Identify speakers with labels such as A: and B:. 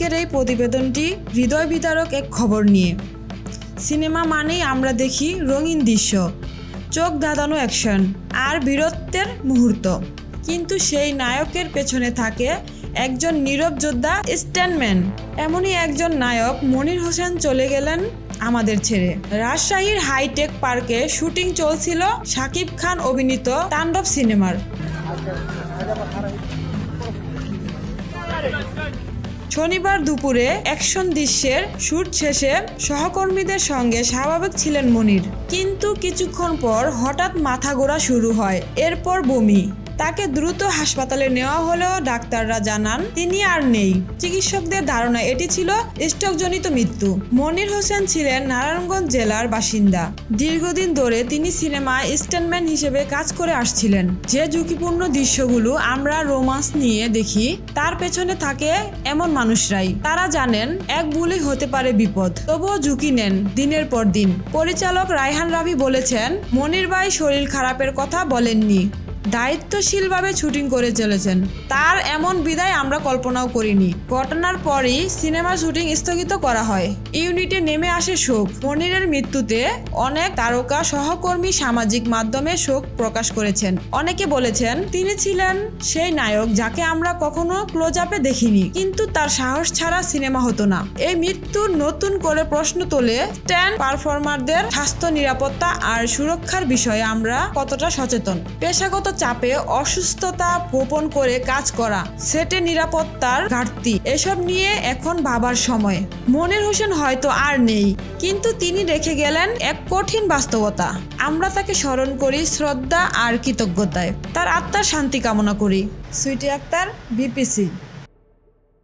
A: আজকের এই প্রতিবেদনটি হৃদয় বিদারক এক খবর নিয়ে। সিনেমা মানেই আমরা দেখি রঙিন দৃশ্য, চোখ ধাঁধানো অ্যাকশন আর বীরত্বের মুহূর্ত, কিন্তু সেই নায়কের পেছনে থাকে একজন নীরব যোদ্ধা, স্ট্যান্ডম্যান। এমনই একজন নায়ক মনির হোসেন চলে গেলেন আমাদের ছেড়ে। রাজশাহীর হাইটেক পার্কে শুটিং চলছিল শাকিব খান অভিনীত তাণ্ডব সিনেমার। শনিবার দুপুরে অ্যাকশন দৃশ্যের শুট শেষে সহকর্মীদের সঙ্গে স্বাভাবিক ছিলেন মনির, কিন্তু কিছুক্ষণ পর হঠাৎ মাথা ঘোরা শুরু হয়, এরপর বমি। তাকে দ্রুত হাসপাতালে নেওয়া হলেও ডাক্তাররা জানান তিনি আর নেই। চিকিৎসকদের ধারণা এটি ছিল স্ট্রোকজনিত মৃত্যু। মনির হোসেন ছিলেন নারায়ণগঞ্জ জেলার বাসিন্দা। দীর্ঘদিন ধরে তিনি সিনেমায় স্ট্যান্ডম্যান হিসেবে কাজ করে আসছিলেন। যে ঝুঁকিপূর্ণ দৃশ্যগুলো আমরা রোমান্স নিয়ে দেখি, তার পেছনে থাকে এমন মানুষরাই। তারা জানেন এক ভুলই হতে পারে বিপদ, তবুও ঝুঁকি নেন দিনের পর দিন। পরিচালক রায়হান রাফি বলেছেন, মনির ভাই শরীর খারাপের কথা বলেননি, দায়িত্বশীলভাবে শুটিং করে চলেছেন। তার এমন বিদায় আমরা কল্পনাও করিনি। ঘটনার পরই সিনেমার শুটিং স্থগিত করা হয়। ইউনিটে নেমে আসে শোক। মনিরের মৃত্যুতে অনেক তারকা সহকর্মী সামাজিক মাধ্যমে শোক প্রকাশ করেছেন। অনেকে বলেছেন তিনি ছিলেন সেই নায়ক যাকে আমরা কখনো ক্লোজ আপে দেখিনি, কিন্তু তার সাহস ছাড়া সিনেমা হতো না। এই মৃত্যুর নতুন করে প্রশ্ন তোলে স্ট্যান্ড পারফর্মারদের স্বাস্থ্য, নিরাপত্তা আর সুরক্ষার বিষয়ে আমরা কতটা সচেতন। পেশাগত চাপে অসুস্থতা গোপন করে কাজ করা, সেটে নিরাপত্তার ঘাটতি, এসব নিয়ে এখন ভাবার সময়। মনির হোসেন হয়তো আর নেই, কিন্তু তিনি রেখে গেলেন এক কঠিন বাস্তবতা। আমরা তাকে স্মরণ করি শ্রদ্ধা আর কৃতজ্ঞতায়। তার আত্মার শান্তি কামনা করি। সুইটি আক্তার, বিপিসি।